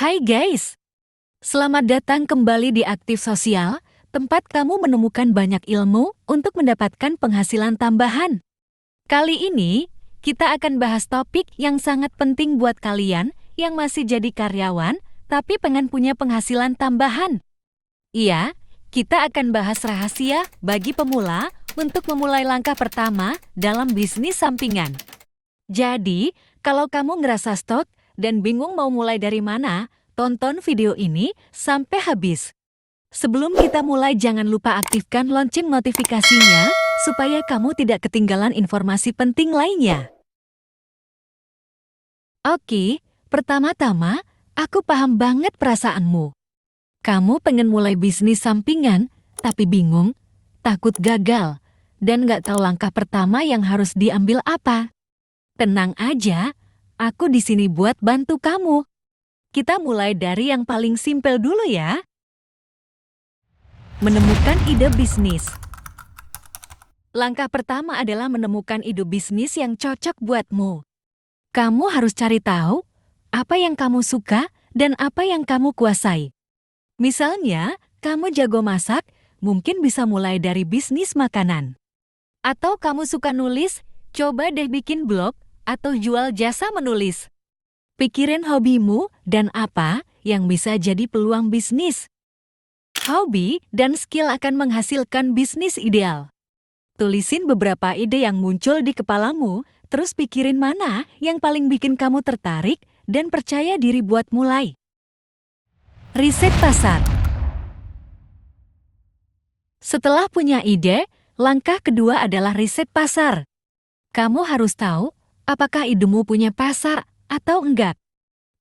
Hai guys, selamat datang kembali di Aktif Sosial, tempat kamu menemukan banyak ilmu untuk mendapatkan penghasilan tambahan. Kali ini, kita akan bahas topik yang sangat penting buat kalian yang masih jadi karyawan, tapi pengen punya penghasilan tambahan. Iya, kita akan bahas rahasia bagi pemula untuk memulai langkah pertama dalam bisnis sampingan. Jadi, kalau kamu ngerasa stok dan bingung mau mulai dari mana, tonton video ini sampai habis. Sebelum kita mulai, jangan lupa aktifkan lonceng notifikasinya supaya kamu tidak ketinggalan informasi penting lainnya. Oke, pertama-tama, aku paham banget perasaanmu. Kamu pengen mulai bisnis sampingan, tapi bingung, takut gagal, dan nggak tahu langkah pertama yang harus diambil apa. Tenang aja, aku di sini buat bantu kamu. Kita mulai dari yang paling simpel dulu ya. Menemukan ide bisnis. Langkah pertama adalah menemukan ide bisnis yang cocok buatmu. Kamu harus cari tahu apa yang kamu suka dan apa yang kamu kuasai. Misalnya, kamu jago masak, mungkin bisa mulai dari bisnis makanan. Atau kamu suka nulis, coba deh bikin blog atau jual jasa menulis. Pikirin hobimu dan apa yang bisa jadi peluang bisnis. Hobi dan skill akan menghasilkan bisnis ideal. Tulisin beberapa ide yang muncul di kepalamu, terus pikirin mana yang paling bikin kamu tertarik dan percaya diri buat mulai. Riset pasar. Setelah punya ide, langkah kedua adalah riset pasar. Kamu harus tahu apakah idemu punya pasar atau enggak.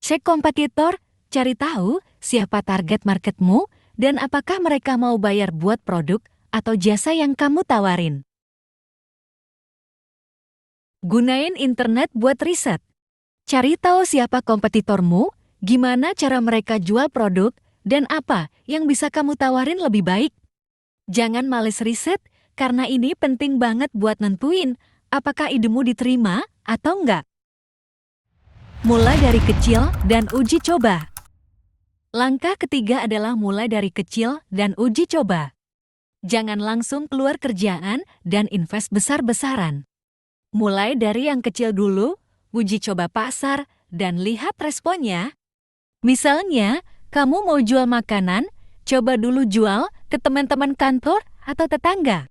Cek kompetitor, cari tahu siapa target marketmu dan apakah mereka mau bayar buat produk atau jasa yang kamu tawarin. Gunain internet buat riset. Cari tahu siapa kompetitormu, gimana cara mereka jual produk, dan apa yang bisa kamu tawarin lebih baik. Jangan males riset, karena ini penting banget buat nentuin apakah idemu diterima atau enggak. Mulai dari kecil dan uji coba. Langkah ketiga adalah mulai dari kecil dan uji coba. Jangan langsung keluar kerjaan dan invest besar-besaran. Mulai dari yang kecil dulu, uji coba pasar, dan lihat responnya. Misalnya, kamu mau jual makanan, coba dulu jual ke teman-teman kantor atau tetangga.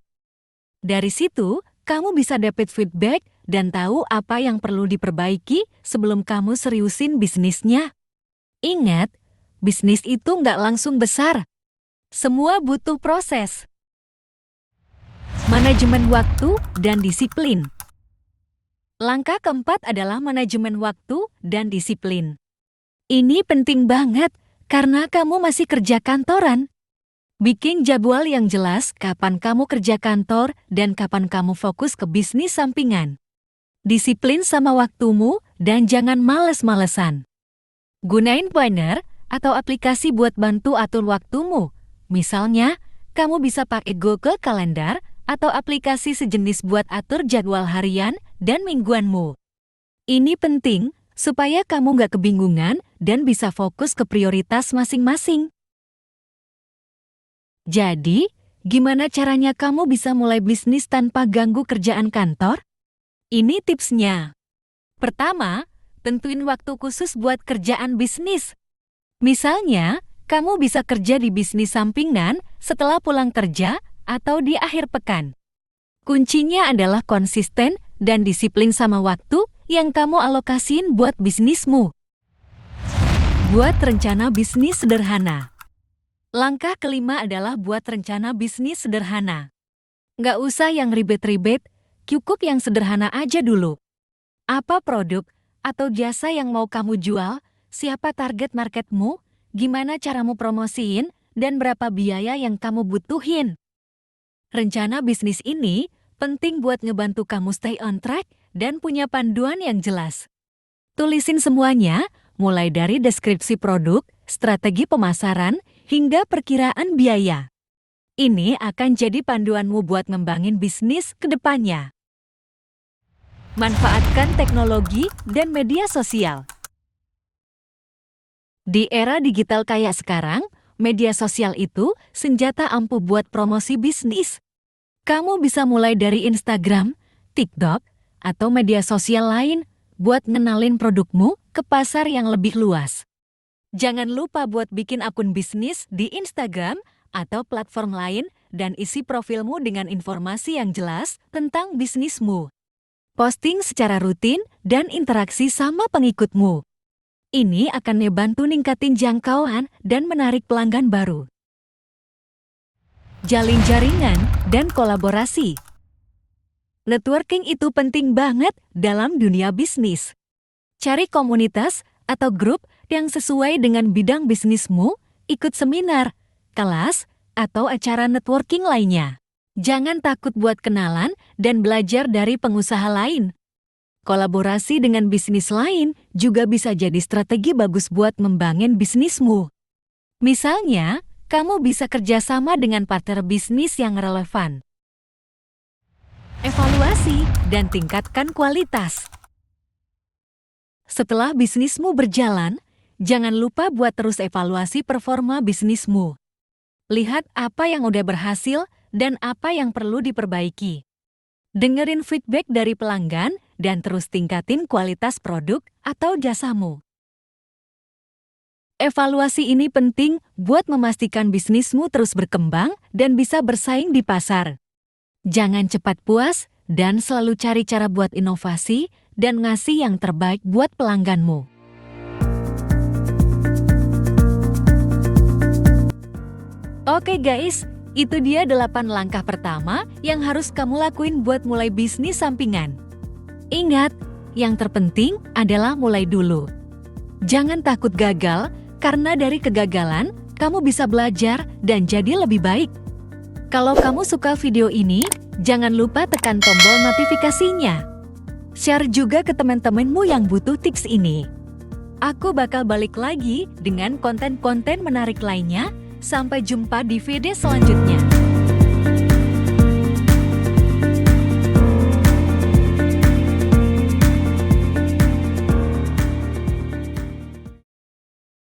Dari situ, kamu bisa dapat feedback dan tahu apa yang perlu diperbaiki sebelum kamu seriusin bisnisnya. Ingat, bisnis itu nggak langsung besar. Semua butuh proses. Manajemen waktu dan disiplin. Langkah keempat adalah manajemen waktu dan disiplin. Ini penting banget karena kamu masih kerja kantoran. Bikin jadwal yang jelas kapan kamu kerja kantor dan kapan kamu fokus ke bisnis sampingan. Disiplin sama waktumu dan jangan males-malesan. Gunain planner atau aplikasi buat bantu atur waktumu. Misalnya, kamu bisa pakai Google Calendar atau aplikasi sejenis buat atur jadwal harian dan mingguanmu. Ini penting supaya kamu nggak kebingungan dan bisa fokus ke prioritas masing-masing. Jadi, gimana caranya kamu bisa mulai bisnis tanpa ganggu kerjaan kantor? Ini tipsnya. Pertama, tentuin waktu khusus buat kerjaan bisnis. Misalnya, kamu bisa kerja di bisnis sampingan setelah pulang kerja atau di akhir pekan. Kuncinya adalah konsisten dan disiplin sama waktu yang kamu alokasiin buat bisnismu. Buat rencana bisnis sederhana. Langkah kelima adalah buat rencana bisnis sederhana. Nggak usah yang ribet-ribet, cukup yang sederhana aja dulu. Apa produk atau jasa yang mau kamu jual, siapa target marketmu, gimana caramu promosiin, dan berapa biaya yang kamu butuhin. Rencana bisnis ini penting buat ngebantu kamu stay on track dan punya panduan yang jelas. Tulisin semuanya, mulai dari deskripsi produk, strategi pemasaran, hingga perkiraan biaya. Ini akan jadi panduanmu buat ngembangin bisnis ke depannya. Manfaatkan teknologi dan media sosial. Di era digital kayak sekarang, media sosial itu senjata ampuh buat promosi bisnis. Kamu bisa mulai dari Instagram, TikTok, atau media sosial lain buat ngenalin produkmu ke pasar yang lebih luas. Jangan lupa buat bikin akun bisnis di Instagram atau platform lain dan isi profilmu dengan informasi yang jelas tentang bisnismu. Posting secara rutin dan interaksi sama pengikutmu. Ini akan ngebantu ningkatin jangkauan dan menarik pelanggan baru. Jalin jaringan dan kolaborasi. Networking itu penting banget dalam dunia bisnis. Cari komunitas atau grup yang sesuai dengan bidang bisnismu, ikut seminar, kelas, atau acara networking lainnya. Jangan takut buat kenalan dan belajar dari pengusaha lain. Kolaborasi dengan bisnis lain juga bisa jadi strategi bagus buat membangun bisnismu. Misalnya, kamu bisa kerjasama dengan partner bisnis yang relevan. Evaluasi dan tingkatkan kualitas. Setelah bisnismu berjalan, jangan lupa buat terus evaluasi performa bisnismu. Lihat apa yang udah berhasil dan apa yang perlu diperbaiki. Dengerin feedback dari pelanggan dan terus tingkatin kualitas produk atau jasamu. Evaluasi ini penting buat memastikan bisnismu terus berkembang dan bisa bersaing di pasar. Jangan cepat puas dan selalu cari cara buat inovasi dan ngasih yang terbaik buat pelangganmu. Oke guys, itu dia 8 langkah pertama yang harus kamu lakuin buat mulai bisnis sampingan. Ingat, yang terpenting adalah mulai dulu. Jangan takut gagal, karena dari kegagalan, kamu bisa belajar dan jadi lebih baik. Kalau kamu suka video ini, jangan lupa tekan tombol notifikasinya. Share juga ke teman-temanmu yang butuh tips ini. Aku bakal balik lagi dengan konten-konten menarik lainnya. Sampai jumpa di video selanjutnya.